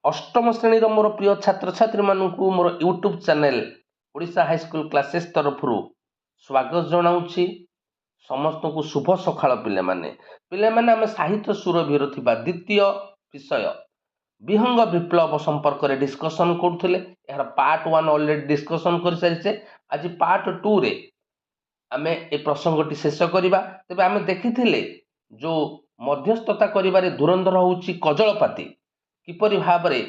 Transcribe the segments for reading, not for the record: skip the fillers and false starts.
अष्टम श्रेणी मोर प्रिय छात्र छात्री मानू मोर YouTube channel Odisha high school classes तरफ स्वागत जनाऊँगी। समस्त को शुभ सकाळ पिले माने आम साहित्य सुरभीर थिबा द्वितीय विषय विहंग विप्लव संपर्क में डिस्कसन करुले। यार पार्ट 1 ऑलरेडी डिस्कसन कर सारी। आज पार्ट 2 रे आम ए प्रसंगटी शेष करवा। तेबे आम देखी जो मध्यस्थता करिबारे धुरंधर होउची कजलपाती किपरि भाव में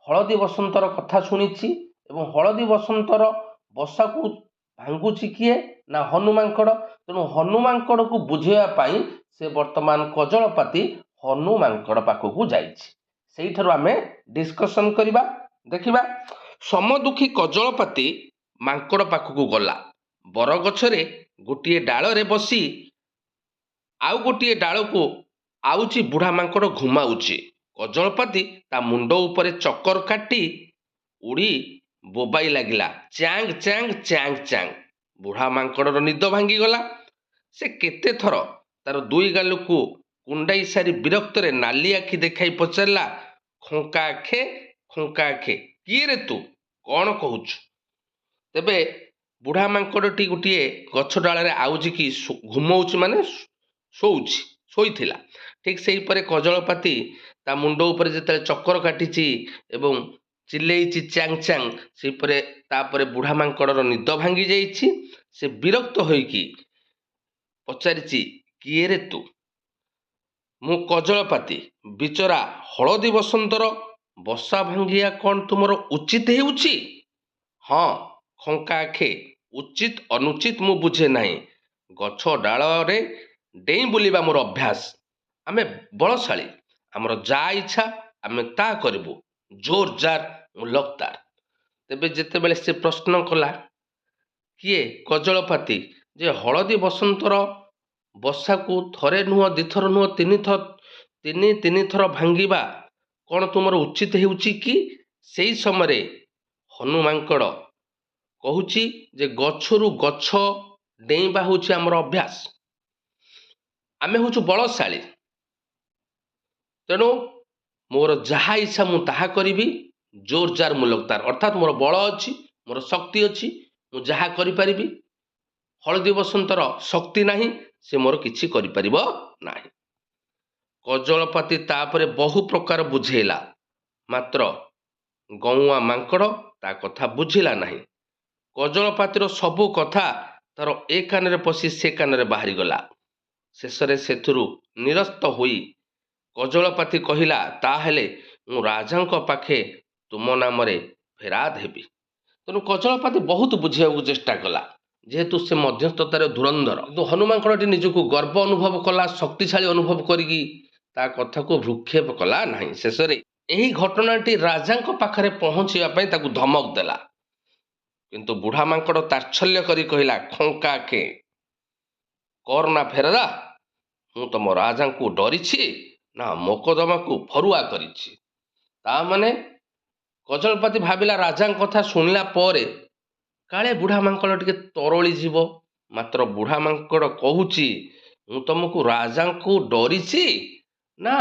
हलदी बसंतर कथा शुणी एवं हलदी बसंतर बसा को भांगुची किए ना हनुमांकड़। तेणु हनुमांकड़ को बुझेवाई से वर्तमान कजलपाती हनुमांकड़ पाखक जाइठार आम डिस्कसन करवा। देखिबा समदुखी कजलपाती मांकड़ पाखक गला। बरगछरे गोटे डाल रे बसी आउ गोटे डाल को आउची बुढ़ा मांकड़ घुमाउची। कजलपाती ता मुंड उपरे चक्कर काटी उड़ी बोबाई लगिला चांग चांग चांग चांग। बुढ़ा मांकड़र निद भांगी गला। से केते थर तार दुई गाल को कुंडाई सारी विरक्त रे नाली आखि देखाई पचारला, खोंका आखे किए रे तू कौन कहूचु। तेबे बुढ़ा मांकड़टी गोटे गछ डाल आउजी कि घुमाउची माने शोइथिला। ठीक से कजलपाती ता मुंड ऊपर जिते चक्कर काटी एवं चिल्लैची चांग चांग से तापरे बुढ़ा मांकड़र निद भांगी जाइछि। से विरक्त होइकी पचारिछि किए रे तू। मु कजलपाती बिचरा हलदी बसंतर बसा भांगिया कौन तुमर उचित हेउछि। हाँ खंका आखे उचित अनुचित मु बुझे नहीं। गछ डाल रे डेई बुलिबा मोर अभ्यास। आमे बलशाली, आमर जा इच्छा आमे ता करिबु, जोर जार मुलकतार। तेबे जेतेबेले से प्रश्न कला किए कजलपाती जे हलदी बसंतर बसा को थरे नुह दिथर नुह तीन थर भांगिबा कौन तुमर उचित हेउछि कि। सेई समय हनुमांकड़ कहूची जे गछरु गछ डेइबा होउछि आमर अभ्यास। आमे होउछु बलशाली, तेणु मोर जहा इच्छा मु ताहा करिबी, जोर जार मुलकतार। अर्थात मोर बल अच्छी, मोर शक्ति अच्छी, मु जहा करि परिबी। हलदी बसंतर शक्ति नाही, से मोर किछि करि परिबो नाही। कजलपाती तापरे बहु प्रकार बुझेला, मात्र गौआ मांकड़ ता कथा बुझिला नाही। कजलपातीर सबु कथा तार ए कान पशि से कान बाहरी गला। शेषरे सेथुरु निरस्त होई कजलपाती कहिला ताहेले मु राजांक पाखे तुम नाम फेराद हेबी। तेणु कजलपाती बहुत बुझाइବାକୁ चेष्टा कला, जेहेतु से मध्यस्थतार धुरंधर। तो हनुमांकड़टी निजको गर्व अनुभव कला, शक्तिशाली अनुभव करिकी ता कथा को भ्रुक्षेप कला नहीं। शेषरे एही घटनाटी राजांक पाखरे पहुंचिया पई ताकू धमक देला। किंतु बुढ़ा मांकड़ ताच्छल्य करी कहिला खंका के करना फेरदा, हूँ तुम राजा को डरिछि ना मोकदमा को फरुआ करिछि। ता माने कजलपाती भाविला राजा कथा शुणिला परे काले बुढ़ा मांकड़ टिके तरली जीव। मात्र बुढ़ा मांकड़ कहूची हूँ तुमको राजा को डरिछि ना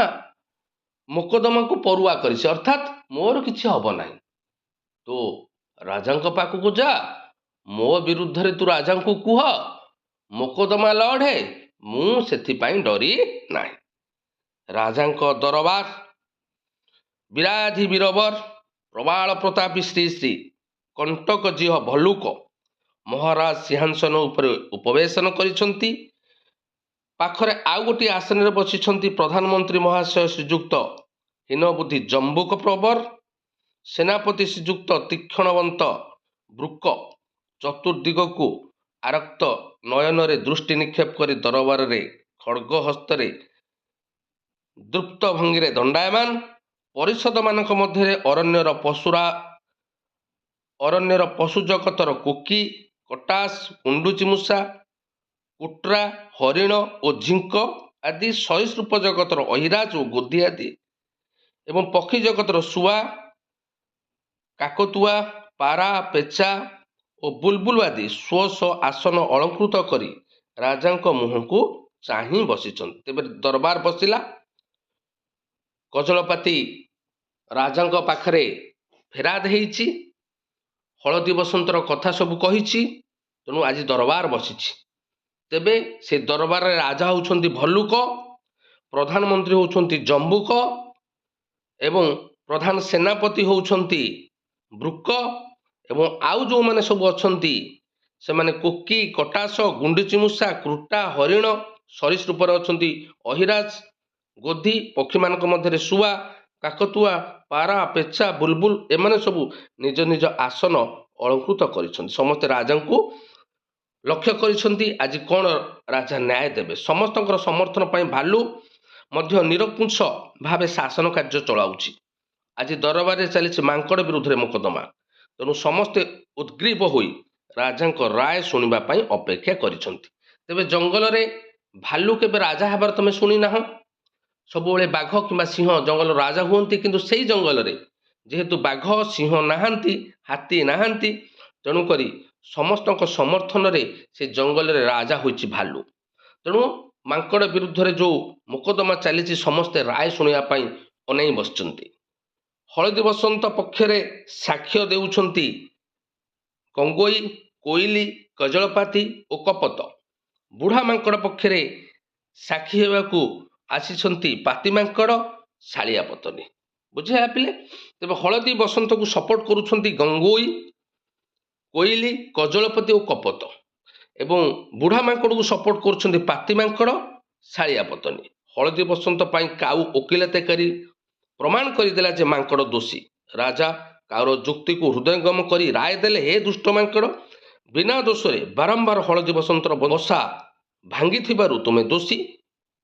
मोकदमा को परुआ करिछि, अर्थात मोर किछि हब नाही। तो राजा पाखक जा, मो विरुद्ध रे तू राजा को कुह, मोकदमा लड़े, मु सेथिपाई डरी नाही। राजांक दरबार विराधी बीरबर प्रबाल प्रतापी श्री श्री कंटक जीह भल्लुक महाराज सिंहासन उपर उपवेशन करिसंती। पाखरे आउ गोटी आसन रे बसिसंती प्रधानमंत्री महाशय श्रीजुक्त हीनबुद्धि जम्बुक प्रवर, सेनापति श्रीजुक्त तीक्षणवंत वृक चतुर्दिग को आरक्त नयन रे दृष्टि निक्षेप करी दरबार रे खड्ग हस्त रे द्रुप्त भंगी रे दंडायमान। परिषद मानक मध्य अरण्यर पशु जगतर कोकी, कटास, कुंडुचिमूषा, कुट्रा, हरिण और झिंक आदि सरीसृप जगतर अहिराज और गोधी आदि एवं पक्षी जगतर शुआ, काकतुआ, पारा, पेचा और बुलबुल आदि स्व स्व आसन अलंकृत करी राजांक मुह को चाही बसिछन। तेबे दरबार बसिला। कजलपाती ରାଜାଙ୍କ ପାଖରେ ଫେରାଦ ହେଇଛି, ହଳଦୀ ବସନ୍ତର କଥା ସବୁ କହିଛି। ତେଣୁ ଆଜି ଦରବାର ବସିଛି। ତେବେ ସେ ଦରବାରରେ ରାଜା ହେଉଛନ୍ତି ଭଲ୍ଲୁକ, ପ୍ରଧାନମନ୍ତ୍ରୀ ହେଉଛନ୍ତି ଜମ୍ବୁକ ଏବଂ ପ୍ରଧାନ ସେନାପତି ହେଉଛନ୍ତି ବୃକ ଏବଂ ଆଉ ଯେଉଁମାନେ ସବୁ ଅଛନ୍ତି ସେମାନେ କୋକି, କଟାସ, ଗୁଣ୍ଡିଚିମୂଷା, କ୍ରୁଟା, ହରିଣ, ସରୀସୃପରେ ଅଛନ୍ତି ଅହିରାଜ, ଗୋଧି, ପକ୍ଷୀମାନଙ୍କ ମଧ୍ୟରେ ଶୁଆ, କାକତୁଆ, ପାରା, ପେଚା, ବୁଲବୁଲ ଏମାନେ ସବୁ ନିଜ ନିଜ ଆସନ ଅଳଙ୍କୃତ କରିଛନ୍ତି। ସମସ୍ତେ ରାଜାଙ୍କୁ ଲକ୍ଷ୍ୟ କରିଛନ୍ତି ଆଜି କ'ଣ ରାଜା ନ୍ୟାୟ ଦେବେ। ସମସ୍ତଙ୍କର ସମର୍ଥନ ପାଇଁ ଭାଲୁ ମଧ୍ୟ ନିରଙ୍କୁଶ ଭାବେ ଶାସନ କାର୍ଯ୍ୟ ଚଳାଉଛି। ଆଜି ଦରବାରରେ ଚାଲିଛି ମାଙ୍କଡ଼ ବିରୁଦ୍ଧରେ ମୋକଦ୍ଦମା। ତେଣୁ ସମସ୍ତେ ଉଦ୍ଗ୍ରୀବ ହୋଇ ରାଜାଙ୍କ ରାୟ ଶୁଣିବା ପାଇଁ ଅପେକ୍ଷା କରିଛନ୍ତି। ତେବେ ଜଙ୍ଗଲରେ ଭାଲୁ କେବେ ରାଜା ହେବାର ତମେ ଶୁଣିନାହଁ। ସବୁବେଳେ ବାଘ କିମ୍ବା ସିଂହ ଜଙ୍ଗଲର ରାଜା ହୁଅନ୍ତି, କିନ୍ତୁ ସେଇ ଜଙ୍ଗଲରେ ଯେହେତୁ ବାଘ, ସିଂହ ନାହାନ୍ତି, ହାତୀ ନାହାନ୍ତି, ତେଣୁକରି ସମସ୍ତଙ୍କ ସମର୍ଥନରେ ସେ ଜଙ୍ଗଲରେ ରାଜା ହୋଇଛି ଭାଲୁ। ତେଣୁ ମାଙ୍କଡ଼ ବିରୁଦ୍ଧରେ ଯେଉଁ ମୋକଦ୍ଦମା ଚାଲିଛି ସମସ୍ତେ ରାୟ ଶୁଣିବା ପାଇଁ ଅନେଇ ବସିଛନ୍ତି। ହଳଦୀ ବସନ୍ତ ପକ୍ଷରେ ସାକ୍ଷ୍ୟ ଦେଉଛନ୍ତି କଙ୍ଗୋଇ, କୋଇଲି, କଜଳପାତି ଓ କପତ। ବୁଢ଼ା ମାଙ୍କଡ଼ ପକ୍ଷରେ ସାକ୍ଷୀ ହେବାକୁ ଆସିଛନ୍ତି ପାତି ମାଙ୍କଡ଼, ଶାଳିଆ ପତନି। ବୁଝିଲା ପିଲେ? ତେବେ ହଳଦୀ ବସନ୍ତକୁ ସପୋର୍ଟ କରୁଛନ୍ତି ଗଙ୍ଗୋଇ, କୋଇଲି, କଜଳପତି ଓ କପତ ଏବଂ ବୁଢ଼ା ମାଙ୍କଡ଼କୁ ସପୋର୍ଟ କରୁଛନ୍ତି ପାତି ମାଙ୍କଡ଼, ଶାଳିଆ ପତନି। ହଳଦୀ ବସନ୍ତ ପାଇଁ କାଉ ଓକିଲାତି କରି ପ୍ରମାଣ କରିଦେଲା ଯେ ମାଙ୍କଡ଼ ଦୋଷୀ। ରାଜା କାଉର ଯୁକ୍ତିକୁ ହୃଦୟଙ୍ଗମ କରି ରାୟ ଦେଲେ, ହେ ଦୁଷ୍ଟ ମାଙ୍କଡ଼, ବିନା ଦୋଷରେ ବାରମ୍ବାର ହଳଦୀ ବସନ୍ତର ବସା ଭାଙ୍ଗିଥିବାରୁ ତୁମେ ଦୋଷୀ,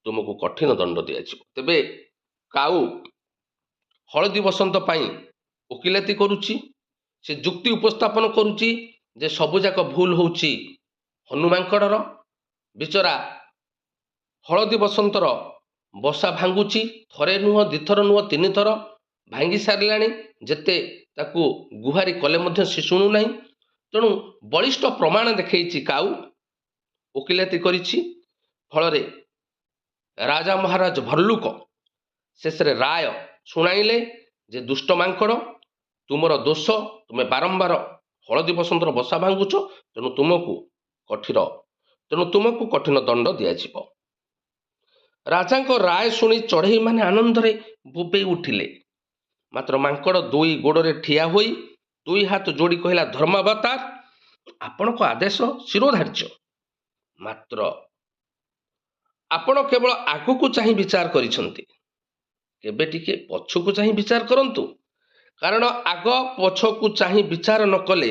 ତୁମକୁ କଠିନ ଦଣ୍ଡ ଦିଆଯିବ। ତେବେ କାଉ ହଳଦୀ ବସନ୍ତ ପାଇଁ ଓକିଲାତି କରୁଛି। ସେ ଯୁକ୍ତି ଉପସ୍ଥାପନ କରୁଛି ଯେ ସବୁଯାକ ଭୁଲ ହେଉଛି ହନୁମାଙ୍କଡ଼ର। ବିଚରା ହଳଦୀ ବସନ୍ତର ବସା ଭାଙ୍ଗୁଛି, ଥରେ ନୁହଁ, ଦିଥର ନୁହଁ, ତିନିଥର ଭାଙ୍ଗି ସାରିଲାଣି। ଯେତେ ତାକୁ ଗୁହାରି କଲେ ମଧ୍ୟ ସେ ଶୁଣୁନାହିଁ। ତେଣୁ ବଳିଷ୍ଠ ପ୍ରମାଣ ଦେଖେଇଛି କାଉ, ଓକିଲାତି କରିଛି। ଫଳରେ ରାଜା ମହାରାଜ ଭଲ୍ଲୁକ ଶେଷରେ ରାୟ ଶୁଣାଇଲେ ଯେ ଦୁଷ୍ଟ ମାଙ୍କଡ଼, ତୁମର ଦୋଷ, ତୁମେ ବାରମ୍ବାର ହଳଦୀ ବସନ୍ତର ବସା ଭାଙ୍ଗୁଛ, ତେଣୁ ତୁମକୁ କଠିନ ଦଣ୍ଡ ଦିଆଯିବ। ରାଜାଙ୍କ ରାୟ ଶୁଣି ଚଢ଼େଇମାନେ ଆନନ୍ଦରେ ବୋବେଇ ଉଠିଲେ। ମାତ୍ର ମାଙ୍କଡ଼ ଦୁଇ ଗୋଡ଼ରେ ଠିଆ ହୋଇ ଦୁଇ ହାତ ଯୋଡ଼ି କହିଲା, ଧର୍ମାବତାର, ଆପଣଙ୍କ ଆଦେଶ ଶିରୋଧାର୍ଯ୍ୟ। ମାତ୍ର ଆପଣ କେବଳ ଆଗକୁ ଚାହିଁ ବିଚାର କରିଛନ୍ତି, କେବେ ଟିକେ ପଛକୁ ଚାହିଁ ବିଚାର କରନ୍ତୁ। କାରଣ ଆଗ ପଛକୁ ଚାହିଁ ବିଚାର ନ କଲେ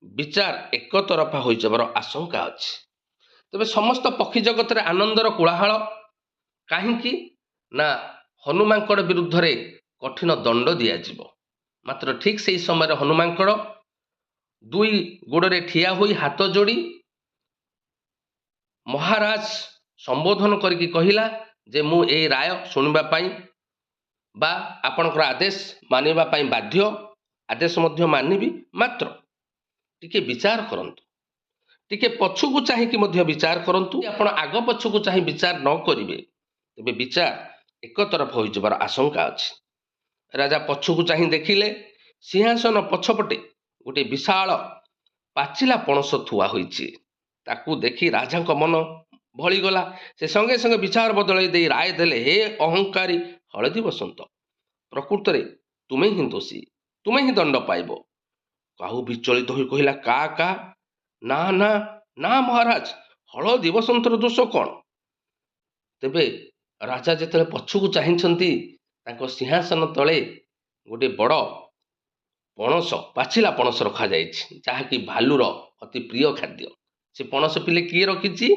ବିଚାର ଏକତରଫା ହୋଇଯିବାର ଆଶଙ୍କା ଅଛି। ତେବେ ସମସ୍ତ ପକ୍ଷୀ ଜଗତରେ ଆନନ୍ଦର କୋଳାହଳ କାହିଁକି? ନା ହନୁମାଙ୍କଡ଼ ବିରୁଦ୍ଧରେ କଠିନ ଦଣ୍ଡ ଦିଆଯିବ। ମାତ୍ର ଠିକ୍ ସେହି ସମୟରେ ହନୁମାଙ୍କଡ଼ ଦୁଇ ଗୋଡ଼ରେ ଠିଆ ହୋଇ ହାତ ଯୋଡ଼ି ମହାରାଜ ସମ୍ବୋଧନ କରିକି କହିଲା ଯେ ମୁଁ ଏହି ରାୟ ଶୁଣିବା ପାଇଁ ବା ଆପଣଙ୍କର ଆଦେଶ ମାନିବା ପାଇଁ ବାଧ୍ୟ, ଆଦେଶ ମଧ୍ୟ ମାନିବି। ମାତ୍ର ଟିକେ ବିଚାର କରନ୍ତୁ, ଟିକେ ପଛକୁ ଚାହିଁକି ମଧ୍ୟ ବିଚାର କରନ୍ତୁ। ଆପଣ ଆଗ ପଛକୁ ଚାହିଁ ବିଚାର ନ କରିବେ ତେବେ ବିଚାର ଏକତରଫା ହୋଇଯିବାର ଆଶଙ୍କା ଅଛି। ରାଜା ପଛକୁ ଚାହିଁ ଦେଖିଲେ, ସିଂହାସନ ପଛପଟେ ଗୋଟିଏ ବିଶାଳ ପାଚିଲା ପଣସ ଥୁଆ ହୋଇଛି। ତାକୁ ଦେଖି ରାଜାଙ୍କ ମନ ଭଳିଗଲା। ସେ ସଙ୍ଗେ ସଙ୍ଗେ ବିଚାର ବଦଳାଇ ଦେଇ ରାୟ ଦେଲେ, ହେ ଅହଙ୍କାରୀ ହଳଦୀ ବସନ୍ତ, ପ୍ରକୃତରେ ତୁମେ ହିଁ ଦୋଷୀ, ତୁମେ ହିଁ ଦଣ୍ଡ ପାଇବ। କାହୁ ବିଚଳିତ ହୋଇ କହିଲା, କା ନା ନା ନା ମହାରାଜ, ହଳଦୀ ବସନ୍ତର ଦୋଷ କ'ଣ? ତେବେ ରାଜା ଯେତେବେଳେ ପଛକୁ ଚାହିଁଛନ୍ତି, ତାଙ୍କ ସିଂହାସନ ତଳେ ଗୋଟିଏ ବଡ଼ ପଣସ, ପାଚିଲା ପଣସ ରଖାଯାଇଛି, ଯାହାକି ଭାଲୁର ଅତି ପ୍ରିୟ ଖାଦ୍ୟ। ସେ ପଣସ ପିଲେ କିଏ ରଖିଛି?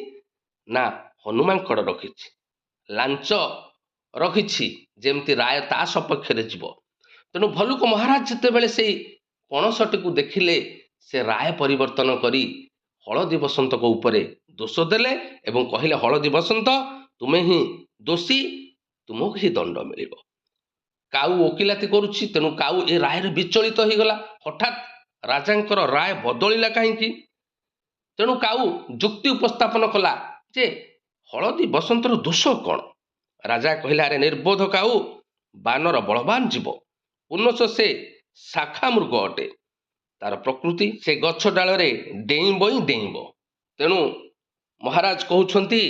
ନା ହନୁମାଙ୍କଡ଼ ରଖିଛି। ଲାଞ୍ଚ ରଖିଛି, ଯେମିତି ରାୟ ତା ସପକ୍ଷରେ ଯିବ। ତେଣୁ ଭଲ୍ଲୁକ ମହାରାଜ ଯେତେବେଳେ ସେଇ ପଣସଟିକୁ ଦେଖିଲେ, ସେ ରାୟ ପରିବର୍ତ୍ତନ କରି ହଳଦୀ ବସନ୍ତଙ୍କ ଉପରେ ଦୋଷ ଦେଲେ ଏବଂ କହିଲେ, ହଳଦୀ ବସନ୍ତ, ତୁମେ ହିଁ ଦୋଷୀ, ତୁମକୁ ହିଁ ଦଣ୍ଡ ମିଳିବ। କାଉ ଓକିଲାତି କରୁଛି, ତେଣୁ କାଉ ଏ ରାୟରେ ବିଚଳିତ ହୋଇଗଲା। ହଠାତ୍ ରାଜାଙ୍କର ରାୟ ବଦଳିଲା କାହିଁକି? ତେଣୁ କାଉ ଯୁକ୍ତି ଉପସ୍ଥାପନ କଲା ଯେ ହଳଦୀ ବସନ୍ତର ଦୋଷ କ'ଣ? ରାଜା କହିଲା, ଆରେ ନିର୍ବୋଧ କାଉ, ବାନର ବଳବାନ ଯିବ, ପୁନଶ୍ଚ ସେ ଶାଖା ମୃଗ ଅଟେ। ତାର ପ୍ରକୃତି ସେ ଗଛ ଡାଳରେ ଡେଇଁବ ହିଁ ଡେଇଁବ। ତେଣୁ ମହାରାଜ କହୁଛନ୍ତି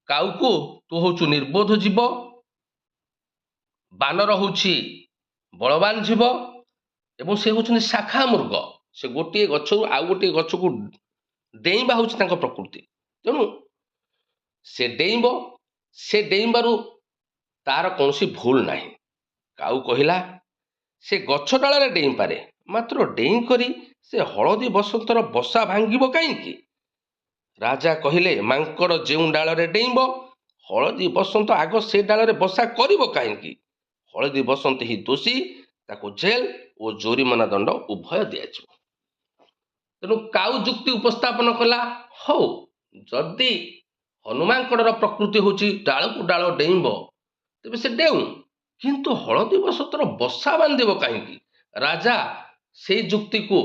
କାଉକୁ, ତୁ ହଉଛୁ ନିର୍ବୋଧ ଜୀବ, ବାନର ହଉଛି ବଳବାନ ଜୀବ ଏବଂ ସେ ହଉଛନ୍ତି ଶାଖା ମୃଗ। ସେ ଗୋଟିଏ ଗଛରୁ ଆଉ ଗୋଟିଏ ଗଛକୁ ଡେଇଁବା ହଉଛି ତାଙ୍କ ପ୍ରକୃତି। ତେଣୁ ସେ ଡେଇଁବ, ସେ ଡେଇଁବାରୁ ତାର କୌଣସି ଭୁଲ ନାହିଁ। କାଉ କହିଲା ସେ ଗଛ ଡାଳରେ ଡେଇଁପାରେ, ମାତ୍ର ଡେଇଁ କରି ସେ ହଳଦୀ ବସନ୍ତର ବସା ଭାଙ୍ଗିବ କାହିଁକି? ରାଜା କହିଲେ ମାଙ୍କଡ଼ ଯେଉଁ ଡାଳରେ ଡେଇଁବ, ହଳଦୀ ବସନ୍ତ ଆଗ ସେ ଡାଳରେ ବସା କରିବ କାହିଁକି? ହଳଦୀ ବସନ୍ତ ହିଁ ଦୋଷୀ, ତାକୁ ଜେଲ୍ ଓ ଜୋରିମାନା ଦଣ୍ଡ ଉଭୟ ଦିଆଯିବ। ତେଣୁ କାଉ ଯୁକ୍ତି ଉପସ୍ଥାପନ କଲା, ହଉ ଯଦି ହନୁମାଙ୍କଡ଼ର ପ୍ରକୃତି ହେଉଛି ଡାଳକୁ ଡାଳ ଡେଇଁବ, ତେବେ ସେ ଡେଉଁ, କିନ୍ତୁ ହଳଦୀ ବସନ୍ତର ବସା ବାନ୍ଧିବ କାହିଁକି? ରାଜା ସେଇ ଯୁକ୍ତିକୁ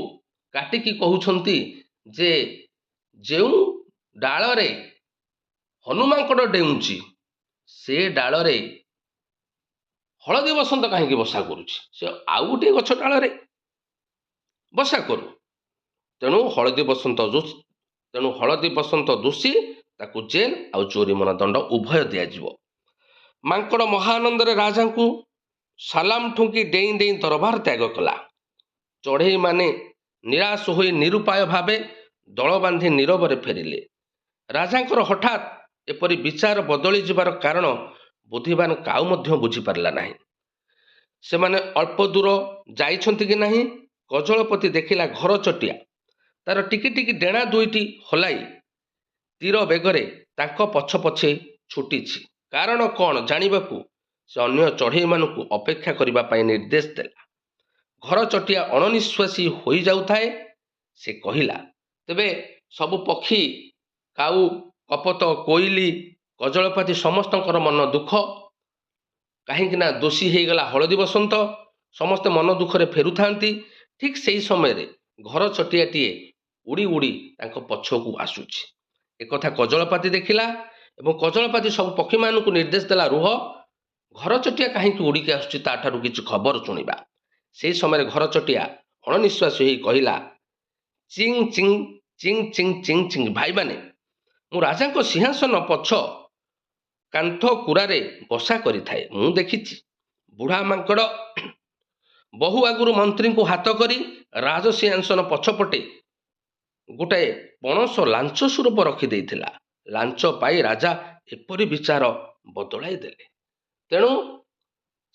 କାଟିକି କହୁଛନ୍ତି ଯେ ଯେଉଁ ଡାଳରେ ହନୁମାଙ୍କଡ଼ ଡେଉଁଛି ସେ ଡାଳରେ ହଳଦୀ ବସନ୍ତ କାହିଁକି ବସା କରୁଛି? ସେ ଆଉ ଗୋଟିଏ ଗଛ ଡାଳରେ ବସା କରୁ। ତେଣୁ ହଳଦୀ ବସନ୍ତ ଦୋଷୀ, ତାକୁ ଜେଲ୍ ଆଉ ଜୋରିମାନା ଦଣ୍ଡ ଉଭୟ ଦିଆଯିବ। ମାଙ୍କଡ଼ ମହାନନ୍ଦରେ ରାଜାଙ୍କୁ ସାଲାମ ଠୁଙ୍କି ଡେଇଁ ଡେଇଁ ଦରବାର ତ୍ୟାଗ କଲା। ଚଢ଼େଇମାନେ ନିରାଶ ହୋଇ ନିରୁପାୟ ଭାବେ ଦଳ ବାନ୍ଧି ନୀରବରେ ଫେରିଲେ। ରାଜାଙ୍କର ହଠାତ୍ ଏପରି ବିଚାର ବଦଳି ଯିବାର କାରଣ ବୁଦ୍ଧିମାନ କାଉ ମଧ୍ୟ ବୁଝିପାରିଲା ନାହିଁ। ସେମାନେ ଅଳ୍ପ ଦୂର ଯାଇଛନ୍ତି କି ନାହିଁ, କଜଳପତି ଦେଖିଲା ଘର ଚଟିଆ ତାର ଟିକି ଟିକି ଡେଣା ଦୁଇଟି ହଲାଇ ତୀର ବେଗରେ ତାଙ୍କ ପଛ ପଛେ ଛୁଟିଛି। କାରଣ କ'ଣ ଜାଣିବାକୁ ସେ ଅନ୍ୟ ଚଢ଼େଇମାନଙ୍କୁ ଅପେକ୍ଷା କରିବା ପାଇଁ ନିର୍ଦ୍ଦେଶ ଦେଲା। ଘର ଚଟିଆ ଅଣନିଶ୍ୱାସୀ ହୋଇଯାଉଥାଏ। ସେ କହିଲା, ତେବେ ସବୁ ପକ୍ଷୀ, କାଉ, କପୋତ, କୋଇଲି, କଜଳପାତି ସମସ୍ତଙ୍କର ମନ ଦୁଃଖ, କାହିଁକି ନା ଦୋଷୀ ହେଇଗଲା ହଳଦୀ ବସନ୍ତ। ସମସ୍ତେ ମନ ଦୁଃଖରେ ଫେରୁଥାନ୍ତି। ଠିକ୍ ସେହି ସମୟରେ ଘର ଚଟିଆଟିଏ ଉଡ଼ି ଉଡ଼ି ତାଙ୍କ ପଛକୁ ଆସୁଛି। ଏକଥା କଜଳପାତି ଦେଖିଲା ଏବଂ କଜଳପାତି ସବୁ ପକ୍ଷୀମାନଙ୍କୁ ନିର୍ଦ୍ଦେଶ ଦେଲା, ରୁହ, ଘର ଚଟିଆ କାହିଁକି ଉଡ଼ିକି ଆସୁଛି ତାଠାରୁ କିଛି ଖବର ଶୁଣିବା। ସେହି ସମୟରେ ଘର ଚଟିଆ ଅଣନିଶ୍ୱାସୀ ହୋଇ କହିଲା, ଚିଂ ଚିଂ ଚିଂ ଚିଂ ଚିଂ ଚିଂ, ଭାଇମାନେ, ମୁଁ ରାଜାଙ୍କ ସିଂହାସନ ପଛ କାନ୍ଥ କୁରାରେ ବସା କରିଥାଏ। ମୁଁ ଦେଖିଛି ବୁଢ଼ା ମାଙ୍କଡ଼ ବହୁ ଆଗରୁ ମନ୍ତ୍ରୀଙ୍କୁ ହାତ କରି ରାଜସିଂହାସନ ପଛପଟେ ଗୋଟାଏ ପଣସ ଲାଞ୍ଚ ସ୍ୱରୂପ ରଖିଦେଇଥିଲା। ଲାଞ୍ଚ ପାଇ ରାଜା ଏପରି ବିଚାର ବଦଳାଇ ଦେଲେ। ତେଣୁ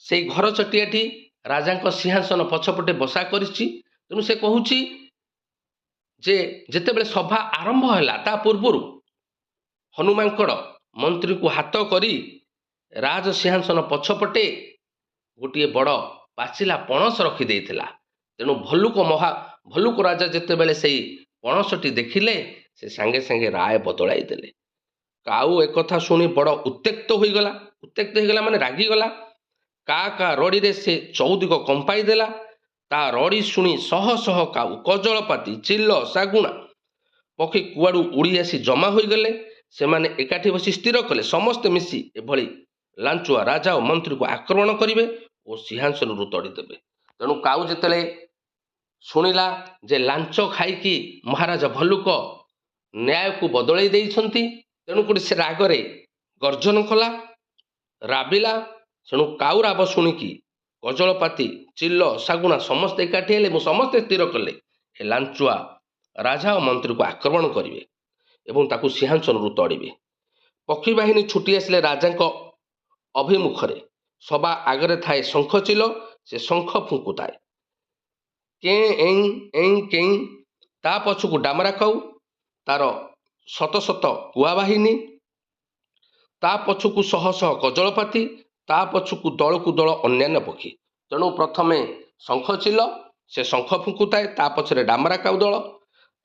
ସେଇ ଘର ଚଟିଆଟି ରାଜାଙ୍କ ସିଂହାସନ ପଛପଟେ ବସା କରିଛି। ତେଣୁ ସେ କହୁଛି ଯେ ଯେତେବେଳେ ସଭା ଆରମ୍ଭ ହେଲା ତା ପୂର୍ବରୁ ହନୁମାଙ୍କଡ଼ ମନ୍ତ୍ରୀଙ୍କୁ ହାତ କରି ରାଜସିଂହାସନ ପଛପଟେ ଗୋଟିଏ ବଡ଼ ପାଚିଲା ପଣସ ରଖିଦେଇଥିଲା। ତେଣୁ ଭଲ୍ଲୁକ ରାଜା ଯେତେବେଳେ ସେଇ ପଣସଟି ଦେଖିଲେ, ସେ ସାଙ୍ଗେ ସାଙ୍ଗେ ରାୟ ବଦଳାଇ ଦେଲେ। କାଉ ଏକଥା ଶୁଣି ବଡ଼ ଉତ୍ତ୍ୟକ୍ତ ହୋଇଗଲା ମାନେ ରାଗିଗଲା। କା ରଡ଼ିରେ ସେ ଚଉଦିଗ କମ୍ପାଇ ଦେଲା। ତା ରଡ଼ି ଶୁଣି ଶହ ଶହ କାଉ, କଜଳପାତି, ଚିଲ, ଶାଗୁଣା ପକ୍ଷୀ କୁଆଡ଼ୁ ଉଡ଼ି ଆସି ଜମା ହୋଇଗଲେ। ସେମାନେ ଏକାଠି ବସି ସ୍ଥିର କଲେ ସମସ୍ତେ ମିଶି ଏଭଳି ଲାଞ୍ଚୁଆ ରାଜା ଓ ମନ୍ତ୍ରୀକୁ ଆକ୍ରମଣ କରିବେ ଓ ସିଂହାସନରୁ ତଡ଼ିଦେବେ। ତେଣୁ କାଉ ଯେତେବେଳେ ଶୁଣିଲା ଯେ ଲାଞ୍ଚ ଖାଇକି ମହାରାଜା ଭଲ୍ଲୁକ ନ୍ୟାୟକୁ ବଦଳେଇ ଦେଇଛନ୍ତି, ତେଣୁକରି ସେ ରାଗରେ ଗର୍ଜନ କଲା, ରାବିଲା। ତେଣୁ କାଉ ରାବ ଶୁଣିକି କଜଳପାତି, ଚିଲ, ଶାଗୁଣା ସମସ୍ତେ ଏକାଠି ହେଲେ ଏବଂ ସମସ୍ତେ ସ୍ଥିର କଲେ ଏ ଲାଞ୍ଚୁଆ ରାଜା ଓ ମନ୍ତ୍ରୀକୁ ଆକ୍ରମଣ କରିବେ ଏବଂ ତାକୁ ସିଂହାସନରୁ ତଡ଼ିବେ। ପକ୍ଷୀ ବାହିନୀ ଛୁଟି ଆସିଲେ ରାଜାଙ୍କ ଅଭିମୁଖରେ। ସଭା ଆଗରେ ଥାଏ ଶଙ୍ଖ ଚିଲ, ସେ ଶଙ୍ଖ ଫୁଙ୍କୁଥାଏ, କେଁ ଏଁ ଏଁ କେଁ। ତା ପଛକୁ ଡାମରା କାଉ, ତାର ଶତ ଶତ କୁଆ ବାହିନୀ, ତା ପଛକୁ ଶହ ଶହ କଜଳପାତି, ତା ପଛକୁ ଦଳକୁ ଦଳ ଅନ୍ୟାନ୍ୟ ପକ୍ଷୀ। ତେଣୁ ପ୍ରଥମେ ଶଙ୍ଖ ଚିଲ, ସେ ଶଙ୍ଖ ଫୁଙ୍କୁଥାଏ, ତା ପଛରେ ଡାମରା କାଉ ଦଳ,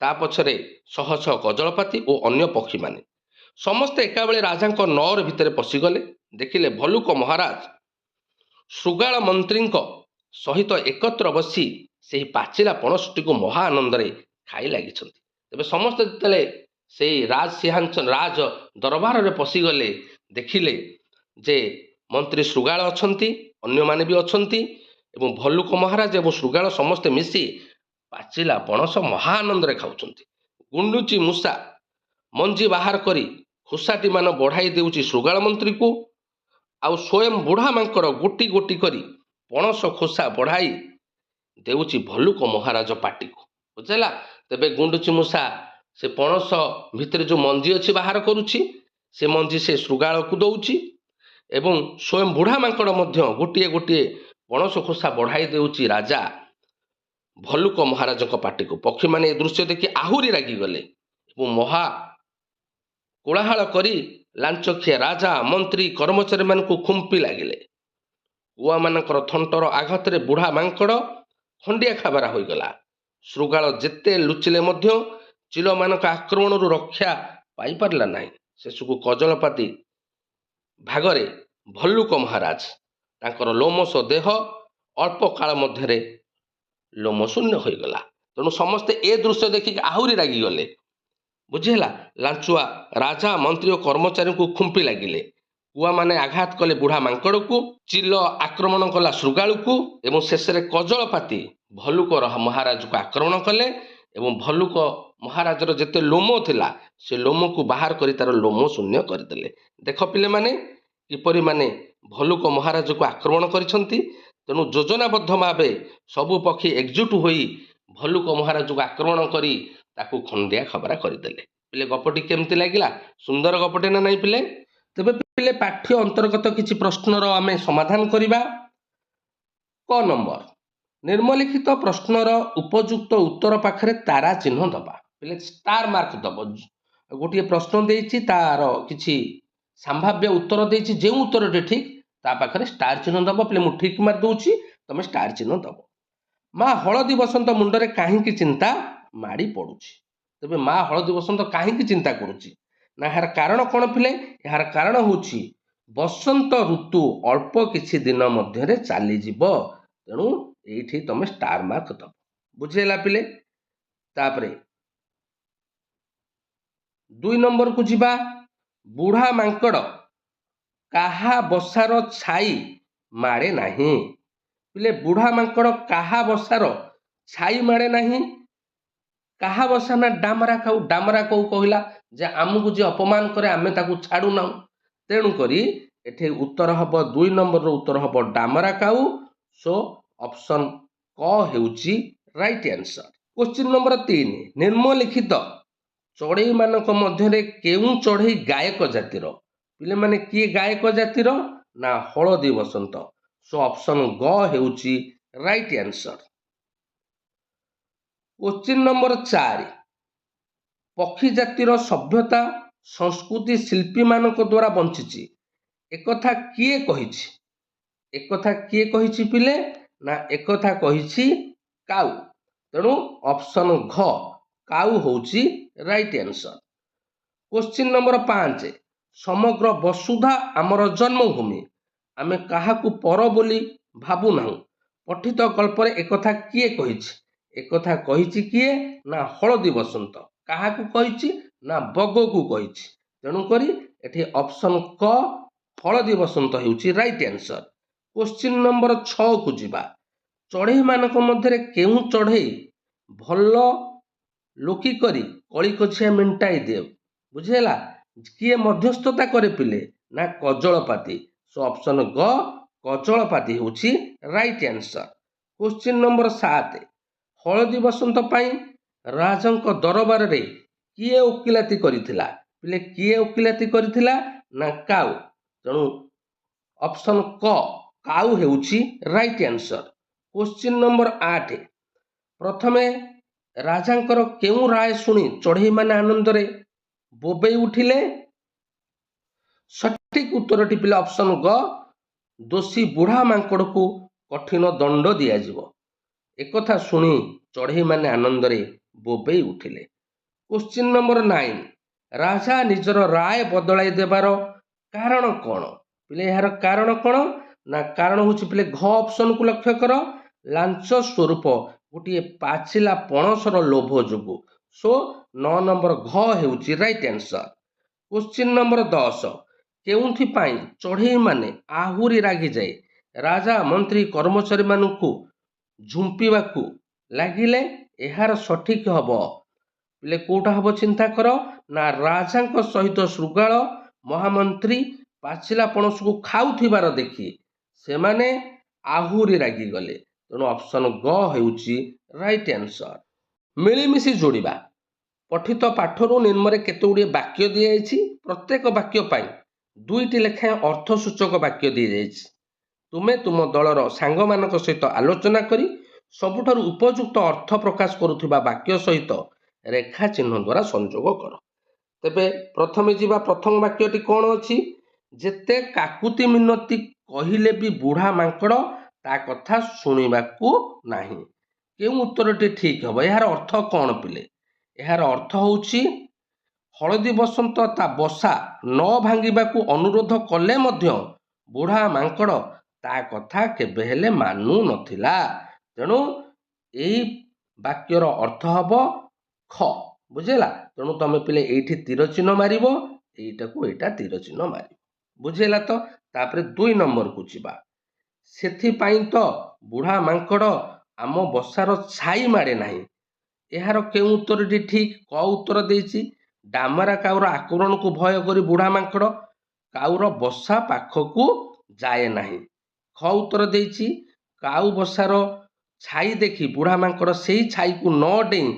ତା ପଛରେ ଶହ ଶହ କଜଳପାତି ଓ ଅନ୍ୟ ପକ୍ଷୀମାନେ। ସମସ୍ତେ ଏକାବେଳେ ରାଜାଙ୍କ ନଅର ଭିତରେ ପଶିଗଲେ। ଦେଖିଲେ ଭଲ୍ଲୁକ ମହାରାଜ ଶୃଗାଳ ମନ୍ତ୍ରୀଙ୍କ ସହିତ ଏକତ୍ର ବସି ସେହି ପାଚିଲା ପଣସଟିକୁ ମହା ଆନନ୍ଦରେ ଖାଇ ଲାଗିଛନ୍ତି। ତେବେ ସମସ୍ତେ ଯେତେବେଳେ ସେଇ ରାଜ ଦରବାରରେ ପଶିଗଲେ, ଦେଖିଲେ ଯେ ମନ୍ତ୍ରୀ ଶୃଗାଳ ଅଛନ୍ତି ଅନ୍ୟମାନେ ବି ଅଛନ୍ତି ଏବଂ ଭଲ୍ଲୁକ ମହାରାଜ ଏବଂ ଶୃଗାଳ ସମସ୍ତେ ମିଶି ପାଚିଲା ପଣସ ମହା ଆନନ୍ଦରେ ଖାଉଛନ୍ତି। ଗୁଣ୍ଡୁଚି ମୂଷା ମଞ୍ଜି ବାହାର କରି ଖୋସାଟିମାନ ବଢ଼ାଇ ଦେଉଛି ଶୃଗାଳ ମନ୍ତ୍ରୀକୁ, ଆଉ ସ୍ୱୟଂ ବୁଢ଼ା ମାଙ୍କଡ଼ ଗୋଟି ଗୋଟି କରି ପଣସ ଖୋସା ବଢ଼ାଇ ଦେଉଛି ଭଲ୍ଲୁକ ମହାରାଜ ପାଟିକୁ। ବୁଝିଲା? ତେବେ ଗୁଣ୍ଡୁଚି ମୂଷା ସେ ପଣସ ଭିତରେ ଯେଉଁ ମଞ୍ଜି ଅଛି ବାହାର କରୁଛି, ସେ ମଞ୍ଜି ସେ ଶୃଗାଳକୁ ଦେଉଛି ଏବଂ ସ୍ୱୟଂ ବୁଢ଼ା ମାଙ୍କଡ଼ ମଧ୍ୟ ଗୋଟିଏ ଗୋଟିଏ ପଣସ ଖୋସା ବଢ଼ାଇ ଦେଉଛି ରାଜା ଭଲ୍ଲୁକ ମହାରାଜଙ୍କ ପାଟିକୁ। ପକ୍ଷୀମାନେ ଏ ଦୃଶ୍ୟ ଦେଖି ଆହୁରି ରାଗିଗଲେ ଏବଂ ମହା କୋଳାହଳ କରି ଲାଞ୍ଚଖିଆ ରାଜା, ମନ୍ତ୍ରୀ, କର୍ମଚାରୀମାନଙ୍କୁ ଖୁମ୍ପି ଲାଗିଲେ। କୁଆମାନଙ୍କର ଥଣ୍ଟର ଆଘାତରେ ବୁଢ଼ା ମାଙ୍କଡ଼ ଖଣ୍ଡିଆ ଖାବରା ହୋଇଗଲା। ଶୃଗାଳ ଯେତେ ଲୁଚିଲେ ମଧ୍ୟ ଚିଲମାନଙ୍କ ଆକ୍ରମଣରୁ ରକ୍ଷା ପାଇପାରିଲା ନାହିଁ। ଶେଷକୁ କଜଳପାତି ଭାଗରେ ଭଲ୍ଲୁକ ମହାରାଜ ତାଙ୍କର ଲୋମଶ ଦେହ ଅଳ୍ପ କାଳ ମଧ୍ୟରେ ଲୋମଶୂନ୍ୟ ହୋଇଗଲା। ତେଣୁ ସମସ୍ତେ ଏ ଦୃଶ୍ୟ ଦେଖିକି ଆହୁରି ରାଗିଗଲେ। ବୁଝିହେଲା? ଲାଞ୍ଚୁଆ ରାଜା, ମନ୍ତ୍ରୀ ଓ କର୍ମଚାରୀଙ୍କୁ ଖୁମ୍ପି ଲାଗିଲେ। କୁଆମାନେ ଆଘାତ କଲେ ବୁଢ଼ା ମାଙ୍କଡ଼କୁ, ଚିଲ ଆକ୍ରମଣ କଲା ଶୃଗାଳକୁ ଏବଂ ଶେଷରେ କଜଳପାତି ଭଲ୍ଲୁକ ମହାରାଜକୁ ଆକ୍ରମଣ କଲେ ଏବଂ ଭଲ୍ଲୁକ ମହାରାଜର ଯେତେ ଲୋମ ଥିଲା ସେ ଲୋମକୁ ବାହାର କରି ତାର ଲୋମ ଶୂନ୍ୟ କରିଦେଲେ। ଦେଖ ପିଲାମାନେ, କିପରି ମାନେ ଭଲ୍ଲୁକ ମହାରାଜକୁ ଆକ୍ରମଣ କରିଛନ୍ତି। ତେଣୁ ଯୋଜନାବଦ୍ଧ ଭାବେ ସବୁ ପକ୍ଷୀ ଏକଜୁଟ ହୋଇ ଭଲ୍ଲୁକ ମହାରାଜକୁ ଆକ୍ରମଣ କରି ତାକୁ ଖଣ୍ଡିଆ ଖାବରା କରିଦେଲେ। ପିଲେ ଗପଟି କେମିତି ଲାଗିଲା? ସୁନ୍ଦର ଗପଟେ ନା ନାହିଁ ପିଲେ? ତେବେ ପିଲେ ପାଠ୍ୟ ଅନ୍ତର୍ଗତ କିଛି ପ୍ରଶ୍ନର ଆମେ ସମାଧାନ କରିବା। କ ନମ୍ବର, ନିମ୍ନଲିଖିତ ପ୍ରଶ୍ନର ଉପଯୁକ୍ତ ଉତ୍ତର ପାଖରେ ତାରା ଚିହ୍ନ ଦେବା। ପିଲେ ଷ୍ଟାର ମାର୍କ ଦେବ। ଗୋଟିଏ ପ୍ରଶ୍ନ ଦେଇଛି, ତାର କିଛି ସମ୍ଭାବ୍ୟ ଉତ୍ତର ଦେଇଛି, ଯେଉଁ ଉତ୍ତରଟି ଠିକ୍ ତା ପାଖରେ ଷ୍ଟାର ଚିହ୍ନ ଦେବ। ପିଲେ ମୁଁ ଠିକ୍ ମାରି ଦେଉଛି, ତମେ ଷ୍ଟାର ଚିହ୍ନ ଦେବ। ମା ହଳଦୀ ବସନ୍ତ ମୁଣ୍ଡରେ କାହିଁକି ଚିନ୍ତା ମାଡ଼ି ପଡ଼ୁଛି? ତେବେ ମା ହଳଦୀ ବସନ୍ତ କାହିଁକି ଚିନ୍ତା କରୁଛି? ନା ଏହାର କାରଣ କ'ଣ ପିଲେ? ଏହାର କାରଣ ହେଉଛି ବସନ୍ତ ଋତୁ ଅଳ୍ପ କିଛି ଦିନ ମଧ୍ୟରେ ଚାଲିଯିବ। ତେଣୁ ଏଇଠି ତମେ ଷ୍ଟାର ମାର୍କ ଦେବ। ବୁଝିହେଲା ପିଲେ? ତାପରେ 2 ନମ୍ବରକୁ ଯିବା। ବୁଢ଼ା ମାଙ୍କଡ଼ କାହା ବସାର ଛାଇ ମାଡ଼େ ନାହିଁ? ପିଲେ ବୁଢ଼ା ମାଙ୍କଡ଼ କାହା ବସାର ଛାଇ ମାଡ଼େ ନାହିଁ? କାହା ବସା? ନା ଡାମରା କାଉ। ଡାମରା କାଉ କହିଲା ଯେ ଆମକୁ ଯିଏ ଅପମାନ କରେ ଆମେ ତାକୁ ଛାଡ଼ୁନାହୁଁ। ତେଣୁକରି ଏଠି ଉତ୍ତର ହେବ 2 ନମ୍ବରର ଉତ୍ତର ହେବ ଡାମରା କାଉ। ସୋ ଅପସନ୍ କ ହେଉଛି ରାଇଟ୍ ଆନ୍ସର। କ୍ୱେଶ୍ଚିନ୍ ନମ୍ବର 3, ନିମ୍ନଲିଖିତ ଚଢ଼େଇମାନଙ୍କ ମଧ୍ୟରେ କେଉଁ ଚଢ଼େଇ ଗାୟକ ଜାତିର? ପିଲାମାନେ କିଏ ଗାୟକ ଜାତିର? ନା ହଳଦୀ ବସନ୍ତ। ସୋ ଅପସନ୍ ଗ ହେଉଛି ରାଇଟ୍ ଆନ୍ସର। କ୍ୱେଶ୍ଚିନ୍ ନମ୍ବର 4, ପକ୍ଷୀ ଜାତିର ସଭ୍ୟତା ସଂସ୍କୃତି ଶିଳ୍ପୀମାନଙ୍କ ଦ୍ୱାରା ବଞ୍ଚିଛି, ଏକଥା କିଏ କହିଛି? ଏକଥା କିଏ କହିଛି ପିଲେ? ନା ଏକଥା କହିଛି କାଉ। ତେଣୁ ଅପସନ୍ ଘ କାଉ ହେଉଛି ରାଇଟ୍ ଆନ୍ସର। କ୍ୱେଶ୍ଚିନ୍ ନମ୍ବର 5, ସମଗ୍ର ବସୁଧା ଆମର ଜନ୍ମଭୂମି, ଆମେ କାହାକୁ ପର ବୋଲି ଭାବୁନାହୁଁ, ପଠିତ ଗଳ୍ପରେ ଏକଥା କିଏ କହିଛି? ଏକଥା କହିଛି କିଏ? ନା ହଳଦୀ ବସନ୍ତ। କାହାକୁ କହିଛି? ନା ବଗକୁ କହିଛି। ତେଣୁକରି ଏଠି ଅପସନ୍ କ ହଳଦୀ ବସନ୍ତ ହେଉଛି ରାଇଟ୍ ଆନ୍ସର। କ୍ୱେଶ୍ଚିନ୍ ନମ୍ବର 6କୁ ଯିବା। ଚଢ଼େଇମାନଙ୍କ ମଧ୍ୟରେ କେଉଁ ଚଢ଼େଇ ଭଲ ଲୋକି କରି କଳିକଜିଆ ମେଣ୍ଟାଇ ଦିଏ? ବୁଝିହେଲା? କିଏ ମଧ୍ୟସ୍ଥତା କରେ ପିଲେ? ନା କଜଳପାତି। ସୋ ଅପସନ୍ ଗ କଜଳପାତି ହେଉଛି ରାଇଟ୍ ଆନ୍ସର। କ୍ୱେଶ୍ଚିନ୍ ନମ୍ବର 7, ହଳଦୀ ବସନ୍ତ ପାଇଁ ରାଜାଙ୍କ ଦରବାରରେ କିଏ ଓକିଲାତି କରିଥିଲା? ପିଲେ କିଏ ଓକିଲାତି କରିଥିଲା? ନା କାଉ। ତେଣୁ ଅପସନ୍ କ କାଉ ହେଉଛି ରାଇଟ୍ ଆନ୍ସର। କ୍ୱେଶ୍ଚିନ୍ ନମ୍ବର 8, ପ୍ରଥମେ ରାଜାଙ୍କର କେଉଁ ରାୟ ଶୁଣି ଚଢ଼େଇମାନେ ଆନନ୍ଦରେ ବୋବେଇ ଉଠିଲେ? ସଠିକ୍ ଉତ୍ତରଟି ପିଲା ଅପସନ୍ ଗ ଦୋଷୀ ବୁଢ଼ା ମାଙ୍କଡ଼କୁ କଠିନ ଦଣ୍ଡ ଦିଆଯିବ। ଏକଥା ଶୁଣି ଚଢ଼େଇମାନେ ଆନନ୍ଦରେ ବୋବେଇ ଉଠିଲେ। କ୍ୱେଶ୍ଚିନ୍ ନମ୍ବର 9, ରାଜା ନିଜର ରାୟ ବଦଳାଇ ଦେବାର କାରଣ କ'ଣ? ପିଲେ ଏହାର କାରଣ କ'ଣ? ନା କାରଣ ହେଉଛି ପିଲେ ଘ ଅପସନ୍କୁ ଲକ୍ଷ୍ୟ କର, ଲାଞ୍ଚ ସ୍ୱରୂପ ଗୋଟିଏ ପାଚିଲା ପଣସର ଲୋଭ ଯୋଗୁଁ। ସୋ 9 ନମ୍ବର ଘ ହେଉଛି ରାଇଟ୍ ଆନ୍ସର। କ୍ୱେଶ୍ଚିନ୍ ନମ୍ବର 10, କେଉଁଥିପାଇଁ ଚଢ଼େଇମାନେ ଆହୁରି ରାଗିଯାଇ ରାଜା ମନ୍ତ୍ରୀ କର୍ମଚାରୀମାନଙ୍କୁ ଝୁମ୍ପିବାକୁ ଲାଗିଲେ ଏହାର ସଠିକ୍ ହେବ ପିଲେ କୋଉଟା ହେବ ଚିନ୍ତା କର ନା ରାଜାଙ୍କ ସହିତ ଶୃଗାଳ ମହାମନ୍ତ୍ରୀ ପାଚିଲା ପଣସକୁ ଖାଉଥିବାର ଦେଖି ସେମାନେ ଆହୁରି ରାଗିଗଲେ। ତେଣୁ ଅପସନ୍ ଗ ହେଉଛି ରାଇଟ୍ ଆନ୍ସର। ମିଳିମିଶି ଯୋଡ଼ିବା। ପଠିତ ପାଠରୁ ନିମ୍ନରେ କେତେଗୁଡ଼ିଏ ବାକ୍ୟ ଦିଆଯାଇଛି। ପ୍ରତ୍ୟେକ ବାକ୍ୟ ପାଇଁ 2ଟି ଲେଖାଏଁ ଅର୍ଥସୂଚକ ବାକ୍ୟ ଦିଆଯାଇଛି। ତୁମେ ତୁମ ଦଳର ସାଙ୍ଗମାନଙ୍କ ସହିତ ଆଲୋଚନା କରି ସବୁଠାରୁ ଉପଯୁକ୍ତ ଅର୍ଥ ପ୍ରକାଶ କରୁଥିବା ବାକ୍ୟ ସହିତ ରେଖା ଚିହ୍ନ ଦ୍ୱାରା ସଂଯୋଗ କର। ତେବେ ପ୍ରଥମେ ଯିବା। ପ୍ରଥମ ବାକ୍ୟଟି କ'ଣ ଅଛି? ଯେତେ କାକୁତି ମିନତି କହିଲେ ବି ବୁଢ଼ା ମାଙ୍କଡ଼ ତା କଥା ଶୁଣିବାକୁ ନାହିଁ। କେଉଁ ଉତ୍ତରଟି ଠିକ୍ ହେବ? ଏହାର ଅର୍ଥ କ'ଣ ପିଲେ? ଏହାର ଅର୍ଥ ହେଉଛି ହଳଦୀ ବସନ୍ତ ତା ବସା ନ ଭାଙ୍ଗିବାକୁ ଅନୁରୋଧ କଲେ ମଧ୍ୟ ବୁଢ଼ା ମାଙ୍କଡ଼ ତା କଥା କେବେ ହେଲେ ମାନୁ ନଥିଲା। ତେଣୁ ଏଇ ବାକ୍ୟର ଅର୍ଥ ହେବ ଖ। ବୁଝିଲା? ତେଣୁ ତମେ ପିଲେ ଏଇଠି ତୀର ଚିହ୍ନ ମାରିବ, ଏଇଟାକୁ ଏଇଟା ତୀର ଚିହ୍ନ ମାରିବ। ବୁଝିଲା ତ? ତାପରେ 2 ନମ୍ବରକୁ ଯିବା। ସେଥିପାଇଁ ତ ବୁଢ଼ା ମାଙ୍କଡ଼ ଆମ ବସାର ଛାଇ ମାଡ଼େ ନାହିଁ। ଏହାର କେଉଁ ଉତ୍ତରଟି ଠିକ୍? କ ଉତ୍ତର ଦେଇଛି। ଡାମରା କାଉର ଆକ୍ରମଣକୁ ଭୟ କରି ବୁଢ଼ା ମାଙ୍କଡ଼ କାଉର ବସା ପାଖକୁ ଯାଏ ନାହିଁ। ଖ ଉତ୍ତର ଦେଇଛି। କାଉ ବସାର ଛାଇ ଦେଖି ବୁଢ଼ା ମାଙ୍କଡ଼ ସେଇ ଛାଇକୁ ନ ଡେଇଁ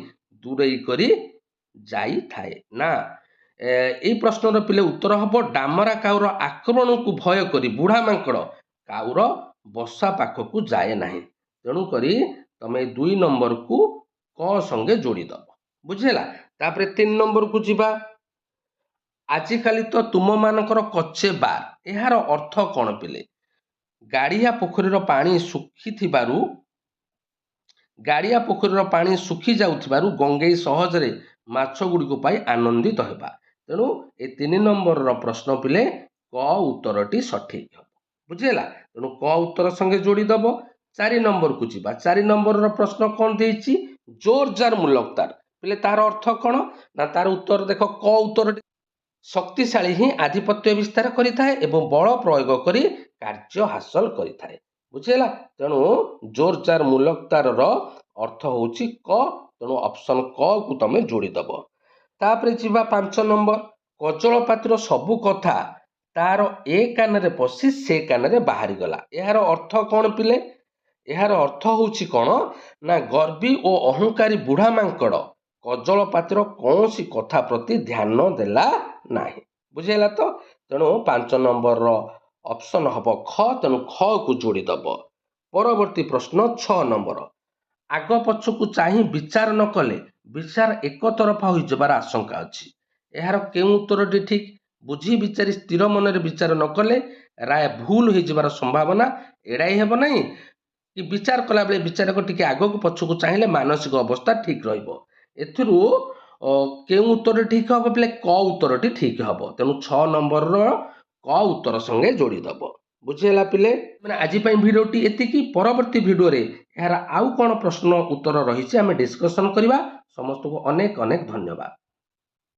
ଦୂରେଇ କରି ଯାଇଥାଏ। ନା, ଏଇ ପ୍ରଶ୍ନର ପିଲେ ଉତ୍ତର ହେବ ଡାମରା କାଉର ଆକ୍ରମଣକୁ ଭୟ କରି ବୁଢ଼ା ମାଙ୍କଡ଼ କାଉର ବସା ପାଖକୁ ଯାଏ ନାହିଁ। ତେଣୁକରି ତମେ 2 ନମ୍ବରକୁ କ ସଙ୍ଗେ ଯୋଡ଼ିଦେବ। ବୁଝିଲା? ତାପରେ 3 ନମ୍ବରକୁ ଯିବା। ଆଜିକାଲି ତ ତୁମମାନଙ୍କର କଚେ ବାର। ଏହାର ଅର୍ଥ କ'ଣ ପିଲେ? ଗାଡ଼ିଆ ପୋଖରୀର ପାଣି ଶୁଖି ଯାଉଥିବାରୁ ଗଙ୍ଗେଇ ସହଜରେ ମାଛ ଗୁଡ଼ିକୁ ପାଇ ଆନନ୍ଦିତ ହେବା। ତେଣୁ ଏ 3 ନମ୍ବରର ପ୍ରଶ୍ନ ପିଲେ କ ଉତ୍ତରଟି ସଠିକ୍ ହେବ। ବୁଝିଲା? ତେଣୁ କ ଉତ୍ତର ସଙ୍ଗେ ଯୋଡ଼ିଦେବ। 4 ନମ୍ବରକୁ ଯିବା। 4 ନମ୍ବରର ପ୍ରଶ୍ନ କ'ଣ ଦେଇଛି? ଜୋରଜାର ମୁଲକ୍ତାର। ପିଲେ ତାର ଅର୍ଥ କ'ଣ? ନା ତାର ଉତ୍ତର ଦେଖ। କ ଉତ୍ତରଟି ଶକ୍ତିଶାଳୀ ହିଁ ଆଧିପତ୍ୟ ବିସ୍ତାର କରିଥାଏ ଏବଂ ବଳ ପ୍ରୟୋଗ କରି କାର୍ଯ୍ୟ ହାସଲ କରିଥାଏ। ବୁଝିଲା? ତେଣୁ ଜୋରଜାର ମୁଲକ୍ତାରର ଅର୍ଥ ହେଉଛି କ। ତେଣୁ ଅପସନ୍ କ କୁ ତମେ ଯୋଡ଼ିଦେବ। ତାପରେ ଯିବା 5 ନମ୍ବର। କଜଳପାତିର ସବୁ କଥା ତାର ଏ କାନରେ ପଶି ସେ କାନରେ ବାହାରିଗଲା। ଏହାର ଅର୍ଥ କ'ଣ ପିଲେ? ଏହାର ଅର୍ଥ ହେଉଛି କ'ଣ? ନା ଗର୍ବୀ ଓ ଅହଙ୍କାରୀ ବୁଢ଼ା ମାଙ୍କଡ଼ କଜଳପାତିର କୌଣସି କଥା ପ୍ରତି ଧ୍ୟାନ ଦେଲା ନାହିଁ। ବୁଝିଲା ତ? ତେଣୁ 5 ନମ୍ବରର ଅପସନ୍ ହେବ ଖ। ତେଣୁ ଖ କୁ ଯୋଡ଼ିଦେବ। ପରବର୍ତ୍ତୀ ପ୍ରଶ୍ନ 6 ନମ୍ବର। ଆଗ ପଛକୁ ଚାହିଁ ବିଚାର ନ କଲେ ବିଚାର ଏକତରଫା ହୋଇଯିବାର ଆଶଙ୍କା ଅଛି। ଏହାର କେଉଁ ଉତ୍ତରଟି ଠିକ୍? ବୁଝି ବିଚାରି ସ୍ଥିର ମନରେ ବିଚାର ନ କଲେ ରାୟ ଭୁଲ ହୋଇଯିବାର ସମ୍ଭାବନା ଏଡ଼ାଇ ହେବ ନାହିଁ। କି ବିଚାର କଲାବେଳେ ବିଚାରକ ଟିକେ ଆଗକୁ ପଛକୁ ଚାହିଁଲେ ମାନସିକ ଅବସ୍ଥା ଠିକ୍ ରହିବ। ଏଥିରୁ କେଉଁ ଉତ୍ତର ଠିକ୍ ହେବ? ପିଲେ କ ଉତ୍ତରଟି ଠିକ୍ ହେବ। ତେଣୁ 6 ନମ୍ବରର କ ଉତ୍ତର ସଙ୍ଗେ ଯୋଡ଼ିଦେବ। ବୁଝିହେଲା ପିଲେ? ମାନେ ଆଜି ପାଇଁ ଭିଡ଼ିଓଟି ଏତିକି। ପରବର୍ତ୍ତୀ ଭିଡ଼ିଓରେ ଏହାର ଆଉ କ'ଣ ପ୍ରଶ୍ନ ଉତ୍ତର ରହିଛି ଆମେ ଡିସ୍କସନ୍ କରିବା। ସମସ୍ତଙ୍କୁ ଅନେକ ଅନେକ ଧନ୍ୟବାଦ।